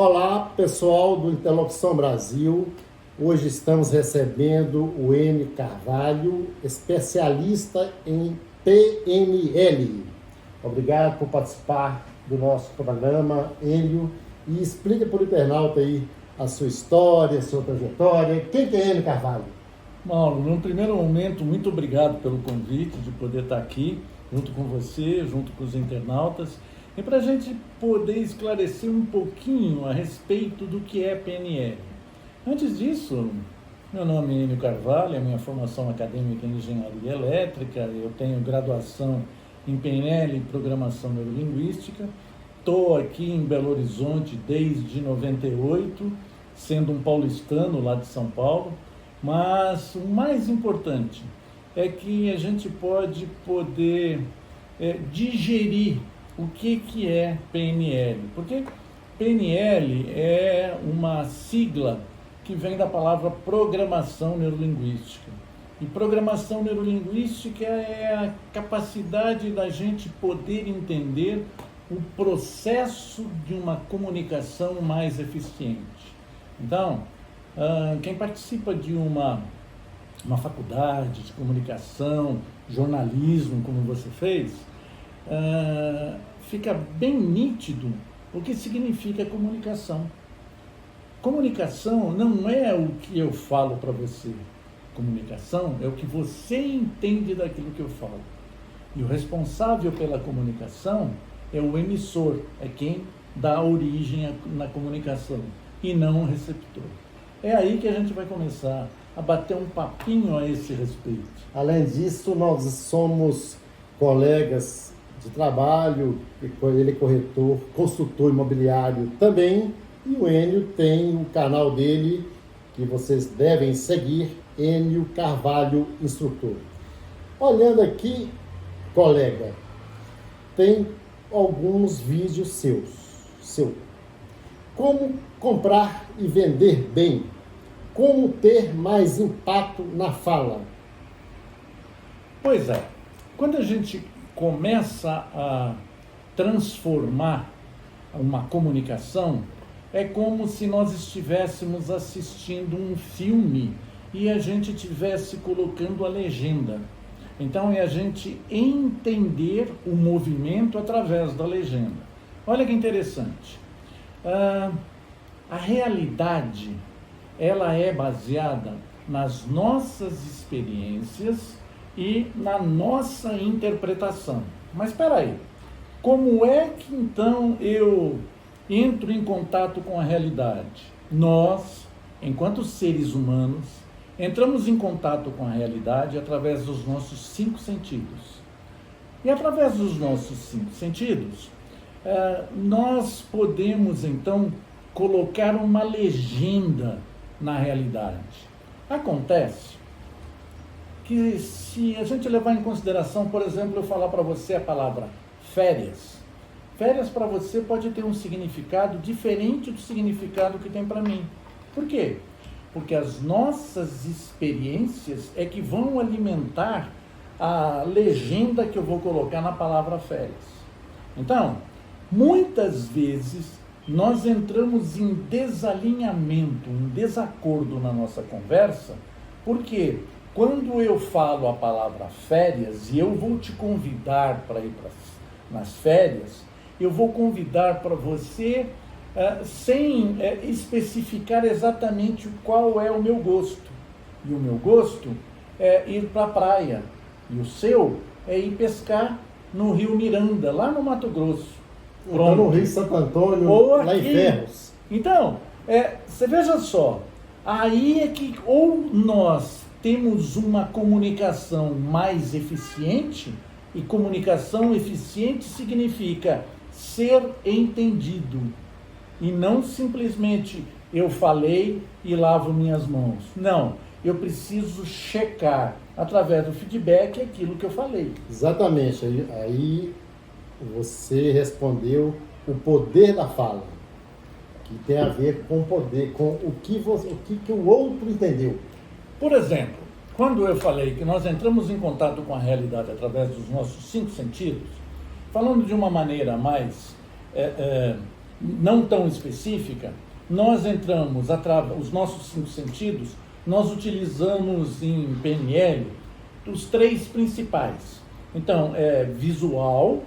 Olá, pessoal do Interlocução Brasil. Hoje estamos recebendo o Enio Carvalho, especialista em PNL. Obrigado por participar do nosso programa, Enio. E explica para o internauta aí a sua história, a sua trajetória. Quem que é Enio Carvalho? Mauro, num primeiro momento, muito obrigado pelo convite de poder estar aqui, junto com você, junto com os internautas, e para a gente poder esclarecer um pouquinho a respeito do que é PNL. Antes disso, meu nome é Enio Carvalho, é minha formação acadêmica em Engenharia Elétrica, eu tenho graduação em PNL e Programação Neurolinguística, estou aqui em Belo Horizonte desde 98, sendo um paulistano lá de São Paulo, mas o mais importante é que a gente pode poder digerir o que é PNL, porque PNL é uma sigla que vem da palavra Programação Neurolinguística. E Programação Neurolinguística é a capacidade da gente poder entender o processo de uma comunicação mais eficiente. Então, quem participa de uma faculdade de comunicação, jornalismo, como você fez, fica bem nítido o que significa comunicação. Comunicação não é o que eu falo para você. Comunicação é o que você entende daquilo que eu falo. E o responsável pela comunicação é o emissor, é quem dá origem na comunicação, e não o receptor. É aí que a gente vai começar a bater um papinho a esse respeito. Além disso, nós somos colegas de trabalho, ele é corretor, consultor imobiliário também, e o Enio tem o canal dele, que vocês devem seguir, Enio Carvalho Instrutor. Olhando aqui, colega, tem alguns vídeos seu. Como comprar e vender bem? Como ter mais impacto na fala? Pois é, quando a gente começa a transformar uma comunicação, é como se nós estivéssemos assistindo um filme e a gente estivesse colocando a legenda. Então é a gente entender o movimento através da legenda. Olha que interessante. A realidade, ela é baseada nas nossas experiências e na nossa interpretação. Mas espera aí, como é que então eu entro em contato com a realidade? Nós, enquanto seres humanos, entramos em contato com a realidade através dos nossos 5 sentidos. E através dos nossos 5 sentidos, nós podemos então colocar uma legenda na realidade. Acontece que se a gente levar em consideração, por exemplo, eu falar para você a palavra férias, férias para você pode ter um significado diferente do significado que tem para mim. Por quê? Porque as nossas experiências é que vão alimentar a legenda que eu vou colocar na palavra férias. Então, muitas vezes nós entramos em desalinhamento, em desacordo na nossa conversa, porque quando eu falo a palavra férias e eu vou te convidar para ir nas férias, eu vou convidar para você sem especificar exatamente qual é o meu gosto. E o meu gosto é ir para a praia, e o seu é ir pescar no Rio Miranda, lá no Mato Grosso. Ou no Rio Santo Antônio, ou lá aqui. em Ferros. Então, você veja só, aí é que ou nós temos uma comunicação mais eficiente, e comunicação eficiente significa ser entendido, e não simplesmente eu falei e lavo minhas mãos. Não, eu preciso checar através do feedback aquilo que eu falei. Exatamente, aí você respondeu o poder da fala, que tem a ver com o poder, com o que o outro entendeu. Por exemplo, quando eu falei que nós entramos em contato com a realidade através dos nossos 5 sentidos, falando de uma maneira mais não tão específica, nós entramos, os nossos 5 sentidos, nós utilizamos em PNL os 3 principais. Então, visual,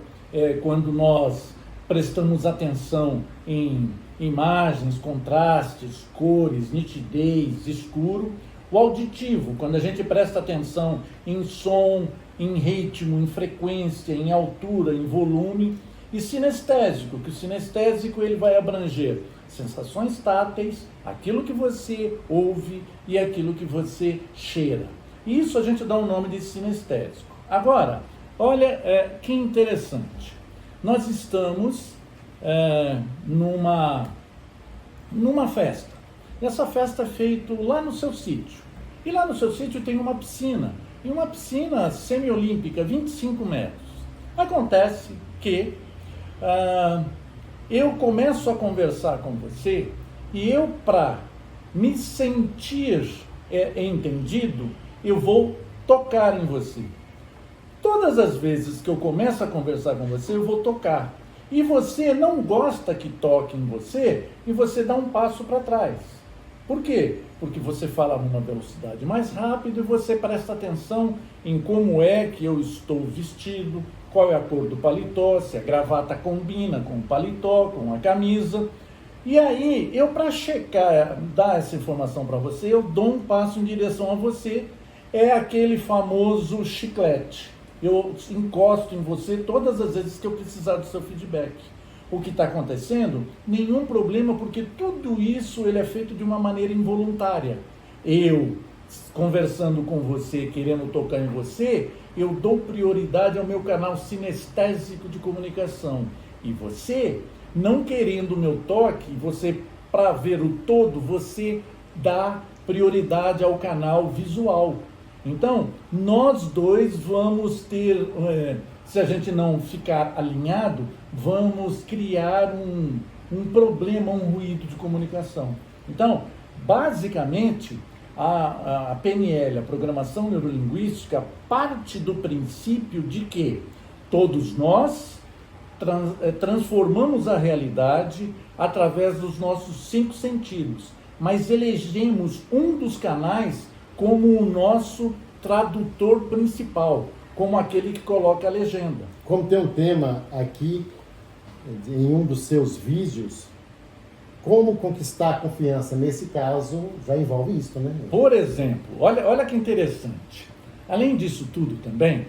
quando nós prestamos atenção em imagens, contrastes, cores, nitidez, escuro. O auditivo, quando a gente presta atenção em som, em ritmo, em frequência, em altura, em volume. E sinestésico, que o sinestésico ele vai abranger sensações táteis, aquilo que você ouve e aquilo que você cheira. Isso a gente dá o nome de sinestésico. Agora, olha que interessante. Nós estamos numa festa. Essa festa é feita lá no seu sítio. E lá no seu sítio tem uma piscina. E uma piscina semiolímpica, 25 metros. Acontece que eu começo a conversar com você e eu, para me sentir entendido, eu vou tocar em você. Todas as vezes que eu começo a conversar com você, eu vou tocar. E você não gosta que toque em você e você dá um passo para trás. Por quê? Porque você fala numa velocidade mais rápida e você presta atenção em como é que eu estou vestido, qual é a cor do paletó, se a gravata combina com o paletó, com a camisa. E aí, eu para checar, dar essa informação para você, eu dou um passo em direção a você, é aquele famoso chiclete. Eu encosto em você todas as vezes que eu precisar do seu feedback. O que está acontecendo? Nenhum problema, porque tudo isso ele é feito de uma maneira involuntária. Eu, conversando com você, querendo tocar em você, eu dou prioridade ao meu canal sinestésico de comunicação. E você, não querendo o meu toque, você, para ver o todo, você dá prioridade ao canal visual. Então, nós dois vamos ter, se a gente não ficar alinhado, vamos criar um problema, um ruído de comunicação. Então, basicamente, a PNL, a Programação Neurolinguística, parte do princípio de que todos nós transformamos a realidade através dos nossos 5 sentidos, mas elegemos um dos canais como o nosso tradutor principal, como aquele que coloca a legenda. Como tem um tema aqui, em um dos seus vídeos, como conquistar a confiança, nesse caso, já envolve isso, né? Por exemplo, olha que interessante. Além disso tudo também,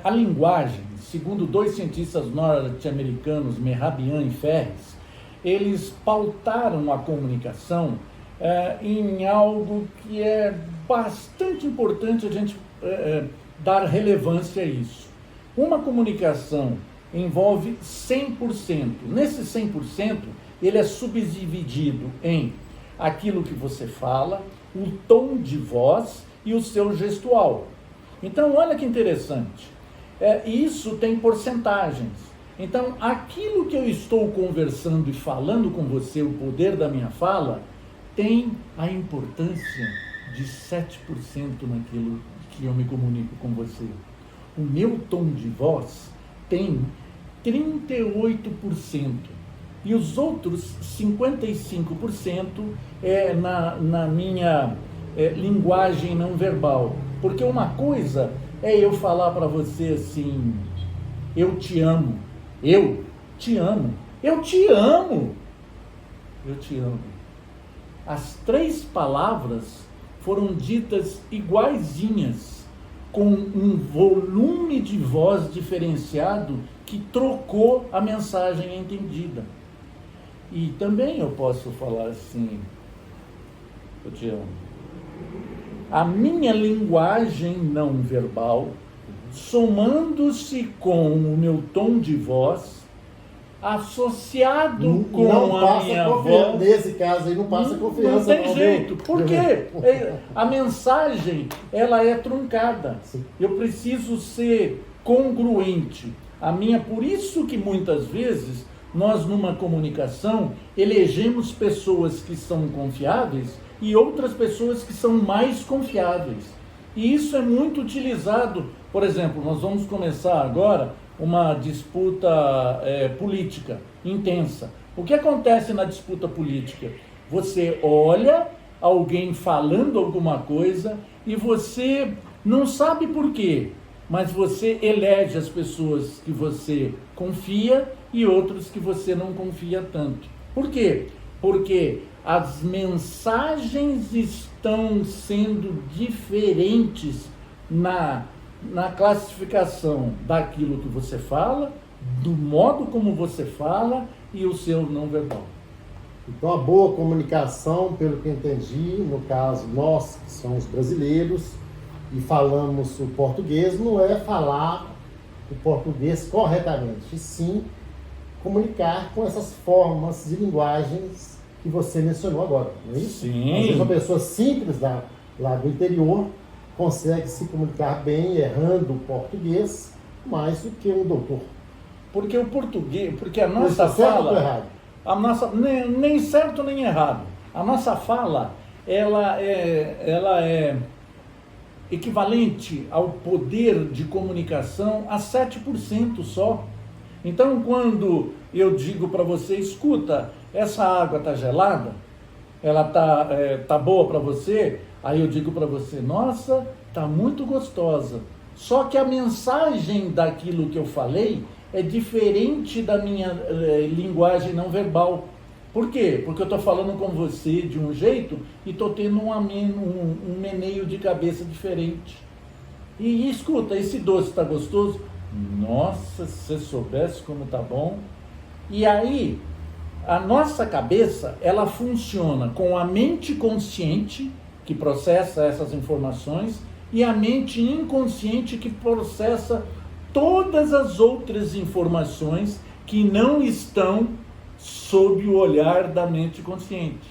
a linguagem, segundo 2 cientistas norte-americanos, Mehrabian e Ferris, eles pautaram a comunicação em algo que é bastante importante a gente dar relevância a isso. Uma comunicação envolve 100%. Nesse 100%, ele é subdividido em aquilo que você fala, o tom de voz e o seu gestual. Então, olha que interessante. Isso tem porcentagens. Então, aquilo que eu estou conversando e falando com você, o poder da minha fala, tem a importância de 7% naquilo que eu me comunico com você. O meu tom de voz tem 38%. E os outros 55% na minha linguagem não verbal. Porque uma coisa é eu falar para você assim, eu te amo, eu te amo, eu te amo, eu te amo. As 3 palavras foram ditas iguaizinhas, com um volume de voz diferenciado que trocou a mensagem entendida. E também eu posso falar assim, eu te amo. A minha linguagem não verbal, somando-se com o meu tom de voz, associado com a minha voz... Nesse caso aí não passa confiança. Não tem jeito. Por quê? A mensagem, ela é truncada. Sim. Eu preciso ser congruente. Por isso que muitas vezes nós, numa comunicação, elegemos pessoas que são confiáveis e outras pessoas que são mais confiáveis. E isso é muito utilizado. Por exemplo, nós vamos começar agora uma disputa política intensa. O que acontece na disputa política? Você olha alguém falando alguma coisa e você não sabe por quê, mas você elege as pessoas que você confia e outros que você não confia tanto. Por quê? Porque as mensagens estão sendo diferentes na classificação daquilo que você fala, do modo como você fala e o seu não verbal. Então, a boa comunicação, pelo que entendi, no caso, nós que somos brasileiros e falamos o português, não é falar o português corretamente, e sim comunicar com essas formas de linguagens que você mencionou agora, não é isso? Sim. Às vezes uma pessoa simples lá do interior consegue se comunicar bem, errando o português, mais do que um doutor. Porque o português, porque a nossa Isso é certo ou fala... errado? A nossa, nem certo nem errado. A nossa fala, ela é equivalente ao poder de comunicação a 7% só. Então, quando eu digo para você, escuta, essa água está gelada, ela tá boa para você, aí eu digo para você, nossa, está muito gostosa. Só que a mensagem daquilo que eu falei é diferente da minha linguagem não verbal. Por quê? Porque eu estou falando com você de um jeito e estou tendo um meneio de cabeça diferente. E escuta, esse doce está gostoso? Nossa, se você soubesse como está bom. E aí, a nossa cabeça, ela funciona com a mente consciente, que processa essas informações, e a mente inconsciente, que processa todas as outras informações que não estão sob o olhar da mente consciente.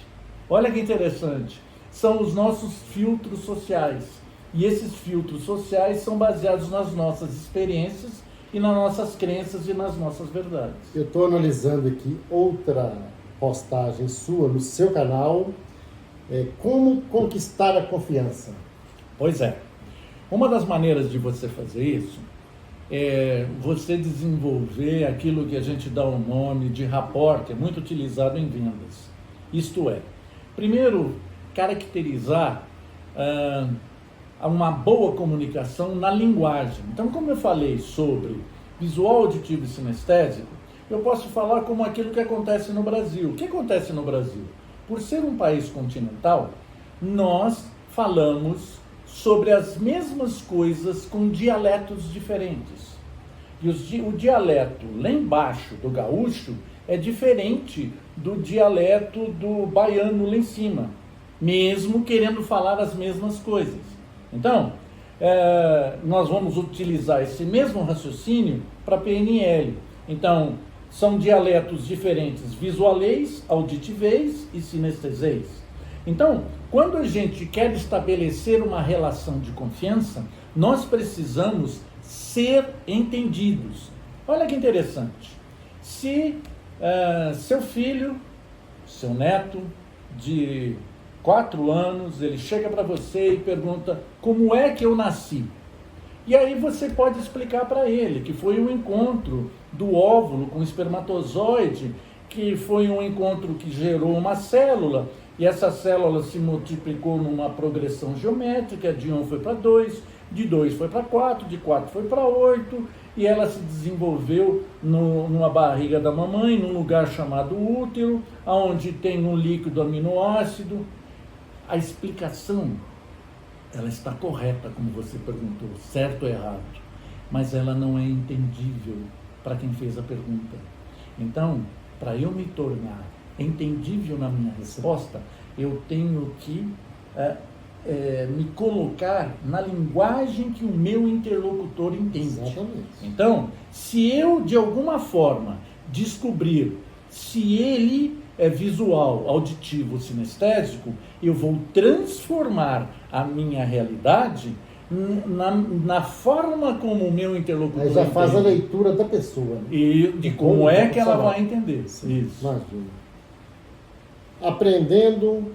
Olha que interessante. São os nossos filtros sociais. E esses filtros sociais são baseados nas nossas experiências e nas nossas crenças e nas nossas verdades. Eu estou analisando aqui outra postagem sua no seu canal. Como conquistar a confiança? Pois é. Uma das maneiras de você fazer isso é você desenvolver aquilo que a gente dá o nome de rapport, que é muito utilizado em vendas. Isto é, primeiro, caracterizar uma boa comunicação na linguagem. Então, como eu falei sobre visual, auditivo e sinestésico, eu posso falar como aquilo que acontece no Brasil. O que acontece no Brasil? Por ser um país continental, nós falamos sobre as mesmas coisas com dialetos diferentes. E o dialeto lá embaixo do gaúcho é diferente do dialeto do baiano lá em cima, mesmo querendo falar as mesmas coisas. Então, nós vamos utilizar esse mesmo raciocínio para PNL. Então, são dialetos diferentes, visualês, auditivês e sinestesês. Então, quando a gente quer estabelecer uma relação de confiança, nós precisamos ser entendidos. Olha que interessante. Se seu filho, seu neto de 4 anos, ele chega para você e pergunta como é que eu nasci? E aí você pode explicar para ele que foi um encontro do óvulo com o espermatozoide, que foi um encontro que gerou uma célula, e essa célula se multiplicou numa progressão geométrica, de 1 foi para 2, de 2 foi para 4, de 4 foi para 8, e ela se desenvolveu numa barriga da mamãe, num lugar chamado útero, onde tem um líquido aminoácido. A explicação, ela está correta, como você perguntou, certo ou errado, mas ela não é entendível para quem fez a pergunta. Então, para eu me tornar entendível na minha resposta, eu tenho que me colocar na linguagem que o meu interlocutor entende. Exatamente. Então, se eu de alguma forma descobrir se ele é visual, auditivo, sinestésico, eu vou transformar a minha realidade na forma como o meu interlocutor Aí já entende. faz a leitura da pessoa. Né? E de como é que ela vai entender. Isso. Imagina. Aprendendo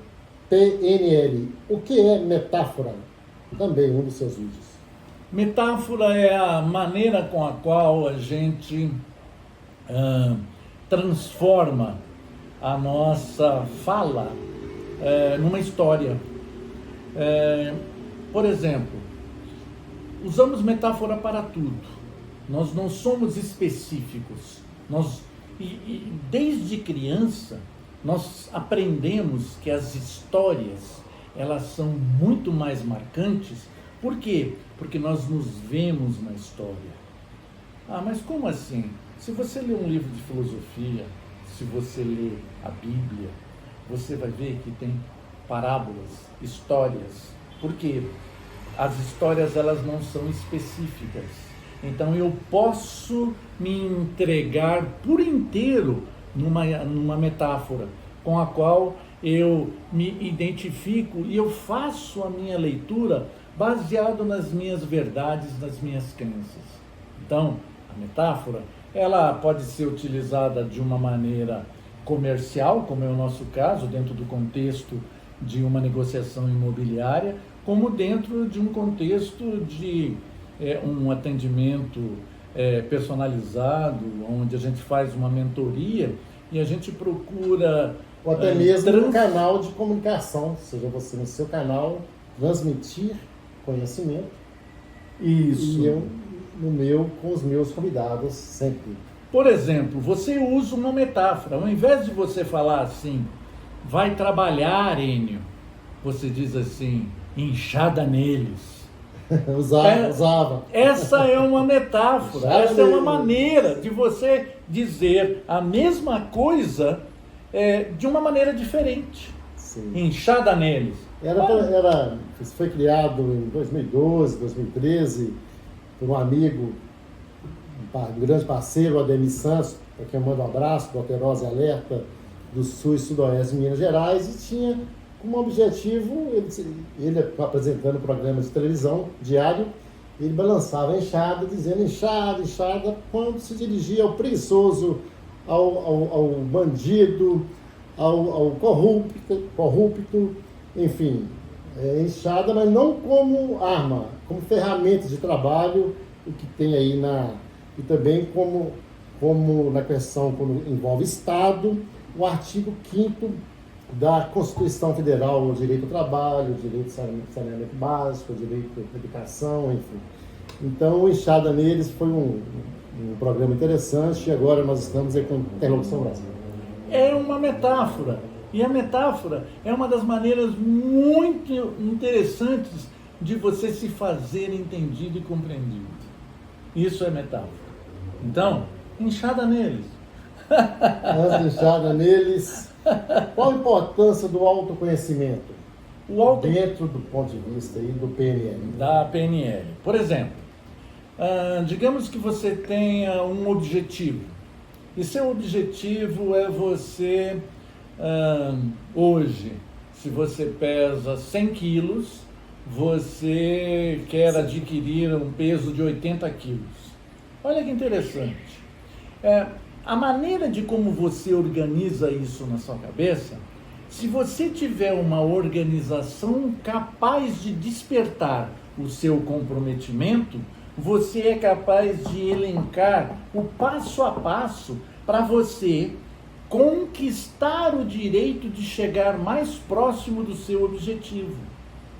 PNL. O que é metáfora? Também um dos seus vídeos. Metáfora é a maneira com a qual a gente transforma a nossa fala numa história. Por exemplo, usamos metáfora para tudo. Nós não somos específicos. Desde criança, nós aprendemos que as histórias, elas são muito mais marcantes. Por quê? Porque nós nos vemos na história. Ah, mas como assim? Se você lê um livro de filosofia, se você lê a Bíblia, você vai ver que tem parábolas, histórias. Por quê? As histórias, elas não são específicas. Então eu posso me entregar por inteiro numa metáfora com a qual eu me identifico e eu faço a minha leitura baseado nas minhas verdades, nas minhas crenças. Então, a metáfora, ela pode ser utilizada de uma maneira comercial, como é o nosso caso, dentro do contexto de uma negociação imobiliária, como dentro de um contexto de um atendimento personalizado, onde a gente faz uma mentoria e a gente procura... Ou até mesmo no canal de comunicação, ou seja, você no seu canal transmitir conhecimento. Isso. E eu no meu, com os meus convidados, sempre. Por exemplo, você usa uma metáfora. Ao invés de você falar assim, vai trabalhar, Enio, você diz assim, inchada neles. Usava. Essa é uma metáfora, essa é uma maneira de você dizer a mesma coisa de uma maneira diferente. Sim. Inchada neles. Isso foi criado em 2012, 2013, por um amigo, um grande parceiro, o Ademir Santos, para quem eu mando um abraço, do Alterose Alerta, do Sul e Sudoeste de Minas Gerais, e tinha como objetivo, ele apresentando programas de televisão diário, ele balançava a enxada, dizendo enxada, quando se dirigia ao preguiçoso, ao bandido, ao corrupto, enfim, enxada, mas não como arma, como ferramenta de trabalho, o que tem aí e também como na questão, quando envolve Estado, o artigo 5º da Constituição Federal, o direito ao trabalho, o direito ao saneamento básico, o direito à educação, enfim. Então, o Enxada Neles foi um programa interessante e agora nós estamos aí com Interlocução Brasil. É uma metáfora. E a metáfora é uma das maneiras muito interessantes de você se fazer entendido e compreendido. Isso é metáfora. Então, enxada neles. Antes de enxada neles, qual a importância do autoconhecimento dentro do ponto de vista aí do PNL? Da PNL. Por exemplo, digamos que você tenha um objetivo. E seu objetivo é você, hoje, se você pesa 100 quilos, você quer adquirir um peso de 80 quilos. Olha que interessante. A maneira de como você organiza isso na sua cabeça, se você tiver uma organização capaz de despertar o seu comprometimento, você é capaz de elencar o passo a passo para você conquistar o direito de chegar mais próximo do seu objetivo.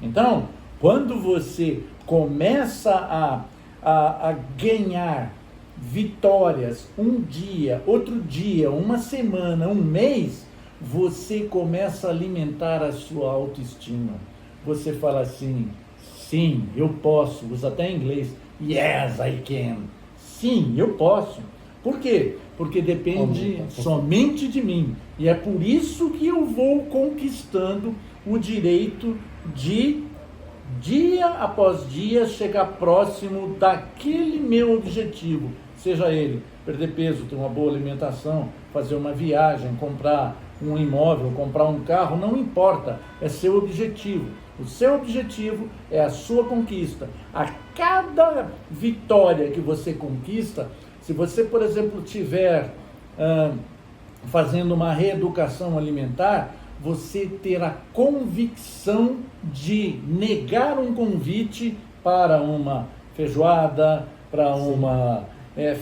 Então, quando você começa a ganhar vitórias, um dia, outro dia, uma semana, um mês, você começa a alimentar a sua autoestima. Você fala assim, sim, eu posso, usa até em inglês, yes, I can. Sim, eu posso. Por quê? Porque depende somente de mim. E é por isso que eu vou conquistando o direito de, dia após dia, chegar próximo daquele meu objetivo. Seja ele perder peso, ter uma boa alimentação, fazer uma viagem, comprar um imóvel, comprar um carro, não importa, é seu objetivo. O seu objetivo é a sua conquista. A cada vitória que você conquista, se você, por exemplo, estiver fazendo uma reeducação alimentar, você ter a convicção de negar um convite para uma feijoada, para uma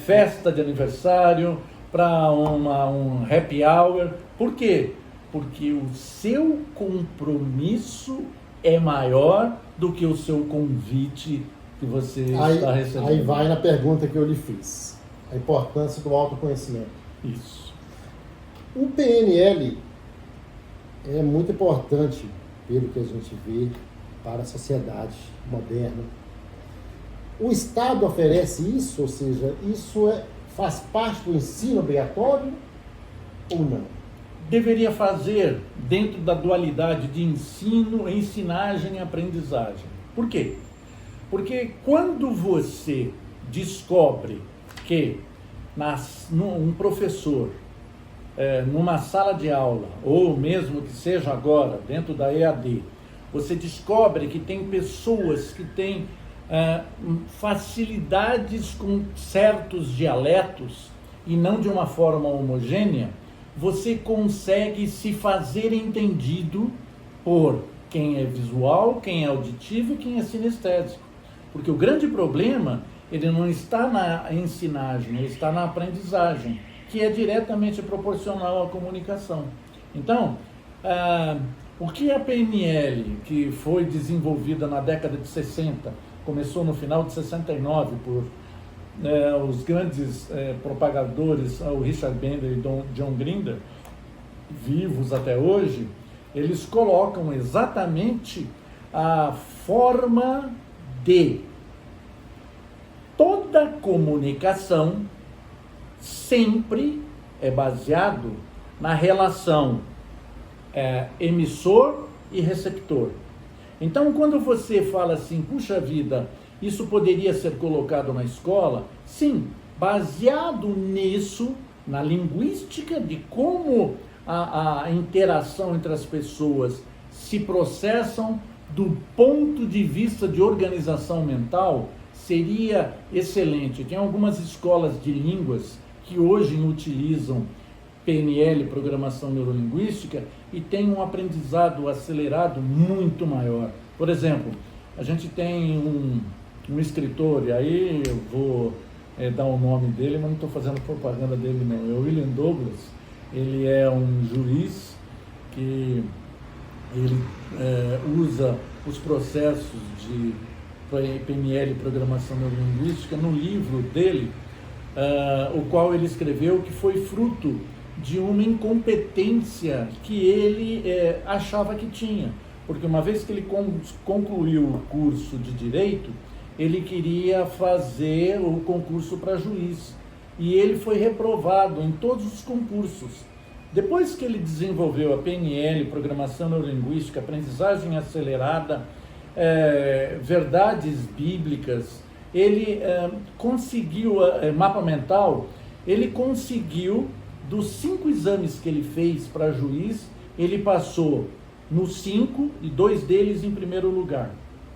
festa de aniversário, para um happy hour. Por quê? Porque o seu compromisso é maior do que o seu convite que você está recebendo. Aí vai na pergunta que eu lhe fiz. A importância do autoconhecimento. Isso. O PNL é muito importante, pelo que a gente vê, para a sociedade moderna. O Estado oferece isso, ou seja, isso faz parte do ensino obrigatório ou não? Deveria fazer dentro da dualidade de ensino, ensinagem e aprendizagem. Por quê? Porque quando você descobre que um professor, numa sala de aula, ou mesmo que seja agora, dentro da EAD, você descobre que tem pessoas que têm facilidades com certos dialetos e não de uma forma homogênea, você consegue se fazer entendido por quem é visual, quem é auditivo e quem é sinestésico. Porque o grande problema, ele não está na ensinagem, ele está na aprendizagem, que é diretamente proporcional à comunicação. Então, o que a PNL, que foi desenvolvida na década de 60, começou no final de 69 por os grandes propagadores, o Richard Bandler e John Grinder, vivos até hoje, eles colocam exatamente a forma de toda comunicação sempre é baseado na relação emissor e receptor. Então, quando você fala assim, puxa vida, isso poderia ser colocado na escola? Sim, baseado nisso, na linguística de como a interação entre as pessoas se processam do ponto de vista de organização mental, seria excelente. Tem algumas escolas de línguas que hoje utilizam PNL, Programação Neurolinguística, e tem um aprendizado acelerado muito maior. Por exemplo, a gente tem um escritor, e aí eu vou dar o nome dele, mas não estou fazendo propaganda dele não, é o William Douglas. Ele é um juiz que ele usa os processos de PNL, Programação Neurolinguística, no livro dele, o qual ele escreveu, que foi fruto de uma incompetência que ele achava que tinha. Porque uma vez que ele concluiu o curso de Direito, ele queria fazer o concurso para juiz. E ele foi reprovado em todos os concursos. Depois que ele desenvolveu a PNL, Programação Neurolinguística, Aprendizagem Acelerada, verdades bíblicas, ele conseguiu, mapa mental, ele conseguiu, dos 5 exames que ele fez para juiz, ele passou nos 5 e 2 deles em primeiro lugar.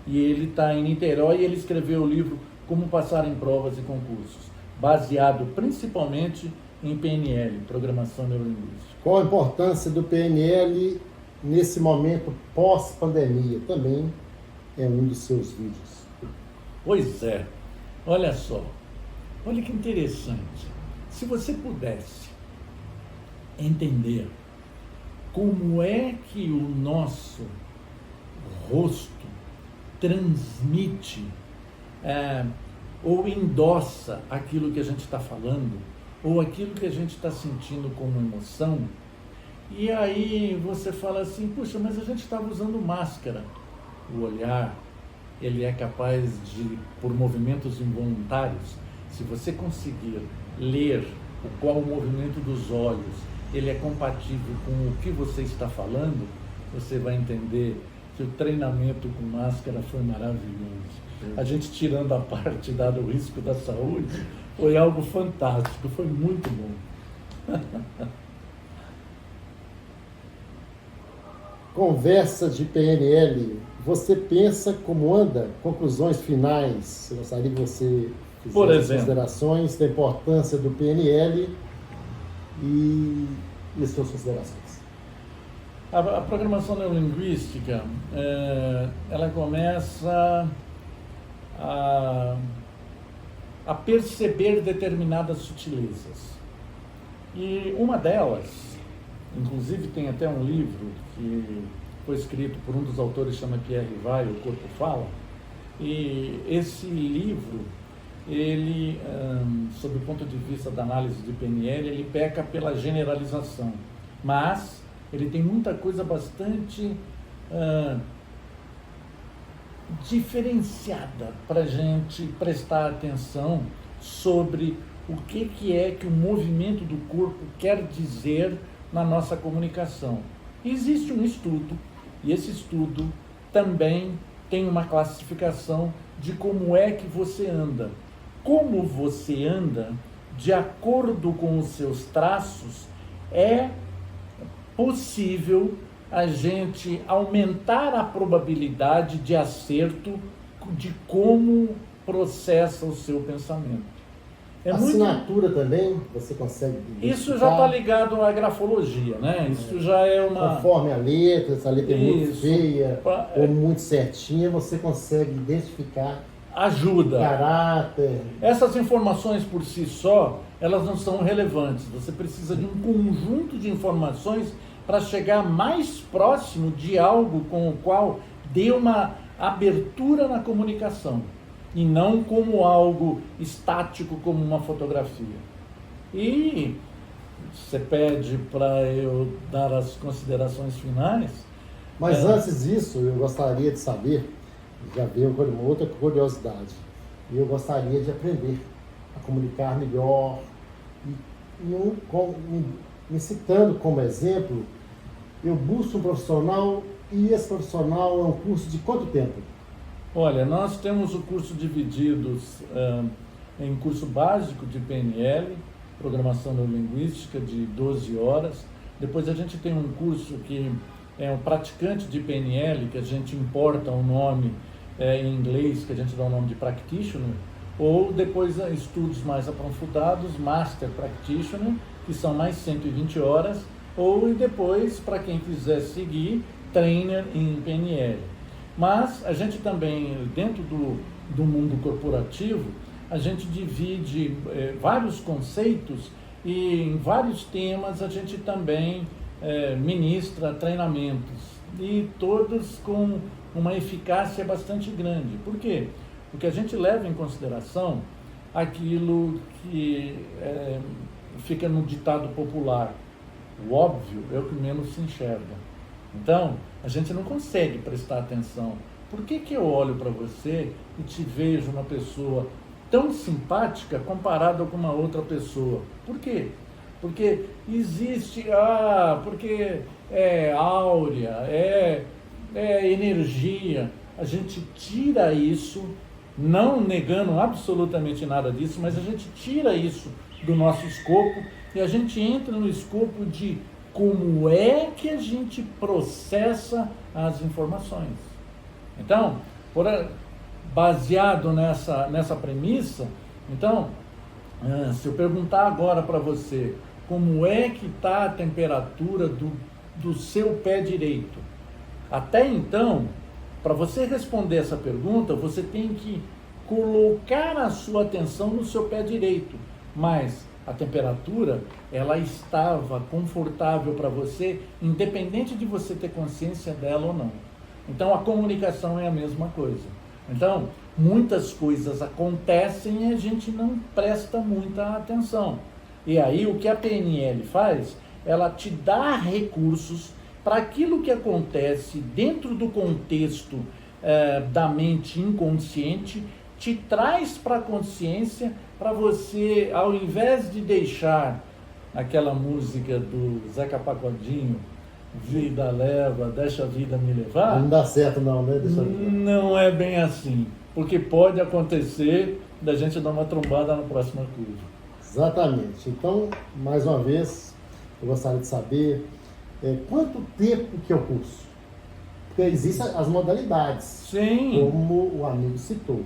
E ele está em Niterói e ele escreveu o livro Como Passar em Provas e Concursos, baseado principalmente em PNL, Programação Neurolinguística. Qual a importância do PNL nesse momento pós-pandemia? Também é um dos seus vídeos. Pois é, olha só, olha que interessante. Se você pudesse entender como é que o nosso rosto transmite ou endossa aquilo que a gente está falando, ou aquilo que a gente está sentindo como emoção, e aí você fala assim, puxa, mas a gente estava usando máscara. O olhar, ele é capaz de, por movimentos involuntários, se você conseguir ler qual o movimento dos olhos, ele é compatível com o que você está falando, você vai entender que o treinamento com máscara foi maravilhoso. A gente, tirando a parte dada o risco da saúde, foi algo fantástico, foi muito bom. Conversa de PNL, você pensa como anda? Conclusões finais, eu gostaria que você fizesse considerações da importância do PNL e as suas considerações. A programação neurolinguística, ela começa a perceber determinadas sutilezas. E uma delas, inclusive tem até um livro que foi escrito por um dos autores, chama Pierre Rivail, O Corpo Fala, e esse livro, ele, sob o ponto de vista da análise de PNL, ele peca pela generalização, mas ele tem muita coisa bastante diferenciada para a gente prestar atenção sobre o que é que o movimento do corpo quer dizer na nossa comunicação. Existe um estudo, e esse estudo também tem uma classificação de como é que você anda. Como você anda, de acordo com os seus traços, é possível a gente aumentar a probabilidade de acerto de como processa o seu pensamento. Assinatura também, você consegue identificar? Isso já está ligado à grafologia, né? Isso já é uma... Conforme a letra, se a letra é muito feia ou muito certinha, você consegue identificar... Ajuda. Caráter. Essas informações por si só, elas não são relevantes. Você precisa de um conjunto de informações para chegar mais próximo de algo com o qual dê uma abertura na comunicação, e não como algo estático, como uma fotografia. E você pede para eu dar as considerações finais. Mas antes disso, eu gostaria de saber, já veio uma outra curiosidade, eu gostaria de aprender a comunicar melhor, me citando como exemplo, eu busco um profissional e esse profissional é um curso de quanto tempo? Olha, nós temos o curso dividido em curso básico de PNL, Programação Neurolinguística, de 12 horas. Depois a gente tem um curso que é um praticante de PNL, que a gente importa o nome em inglês, que a gente dá o nome de Practitioner, ou depois estudos mais aprofundados, Master Practitioner, que são mais 120 horas, ou e depois, para quem quiser seguir, Trainer em PNL. Mas a gente também, dentro do mundo corporativo, a gente divide vários conceitos e em vários temas a gente também ministra treinamentos, e todos com uma eficácia bastante grande. Por quê? Porque a gente leva em consideração aquilo que fica no ditado popular: o óbvio é o que menos se enxerga. Então, a gente não consegue prestar atenção. Por que eu olho para você e te vejo uma pessoa tão simpática comparada com uma outra pessoa? Por quê? Porque existe, porque é áurea, é energia. A gente tira isso, não negando absolutamente nada disso, mas a gente tira isso do nosso escopo e a gente entra no escopo de como é que a gente processa as informações. Então, baseado nessa premissa, então, se eu perguntar agora para você como é que está a temperatura do seu pé direito, até então, para você responder essa pergunta, você tem que colocar a sua atenção no seu pé direito, mas a temperatura, ela estava confortável para você, independente de você ter consciência dela ou não. Então, a comunicação é a mesma coisa. Então, muitas coisas acontecem e a gente não presta muita atenção. E aí, o que a PNL faz, ela te dá recursos para aquilo que acontece dentro do contexto da mente inconsciente, te traz para a consciência, para você, ao invés de deixar aquela música do Zeca Pagodinho, vida leva, deixa a vida me levar. Não dá certo não, né? Não é bem assim, porque pode acontecer da gente dar uma trombada na próxima curva. Exatamente. Então, mais uma vez, eu gostaria de saber quanto tempo que é o curso? Porque existem as modalidades. Sim. Como o amigo citou.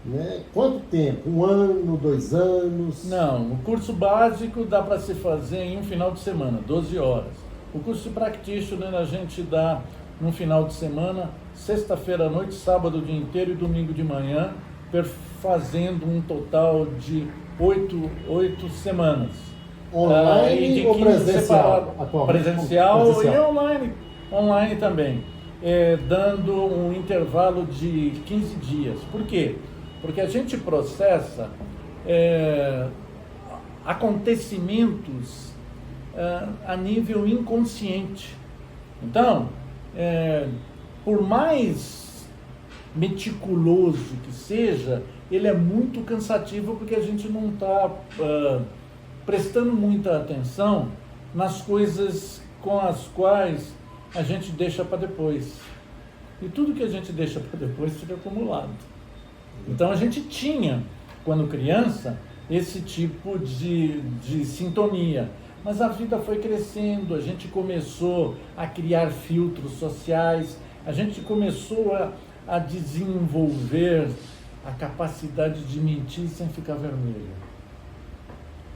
Né? Quanto tempo? 1 ano, 2 anos? Não, o curso básico dá para se fazer em um final de semana, 12 horas. O curso de Practitioner a gente dá num final de semana, sexta-feira à noite, sábado o dia inteiro e domingo de manhã, fazendo um total de 8 semanas. Online e de ou 15 presencial? separado. Atualmente? Presencial e online. Online também. Dando um intervalo de 15 dias. Por quê? Porque a gente processa acontecimentos a nível inconsciente. Então, por mais meticuloso que seja, ele é muito cansativo porque a gente não está prestando muita atenção nas coisas com as quais a gente deixa para depois. E tudo que a gente deixa para depois fica acumulado. Então a gente tinha, quando criança, esse tipo de sintonia. Mas a vida foi crescendo, a gente começou a criar filtros sociais, a gente começou a desenvolver a capacidade de mentir sem ficar vermelho.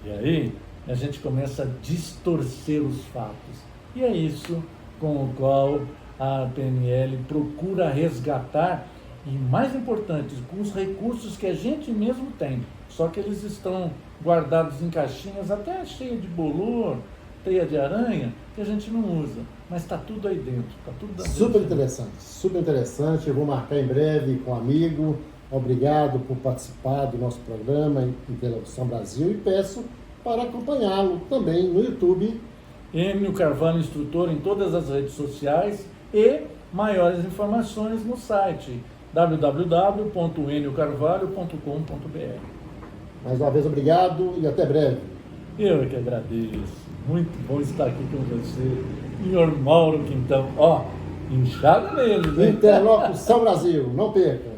E aí a gente começa a distorcer os fatos. E é isso com o qual a PNL procura resgatar, e mais importante, com os recursos que a gente mesmo tem. Só que eles estão guardados em caixinhas até cheia de bolor, teia de aranha, que a gente não usa. Mas está tudo aí dentro. Tá tudo super interessante, super interessante. Eu vou marcar em breve com um amigo. Obrigado por participar do nosso programa Interlocução Brasil e peço para acompanhá-lo também no YouTube. Enio Carvalho, instrutor em todas as redes sociais e maiores informações no site www.eniocarvalho.com.br. Mais uma vez, obrigado e até breve. Eu que agradeço. Muito bom estar aqui com você, senhor Mauro Quintão. Ó, inchada neles, hein? Interlocução Brasil, não perca.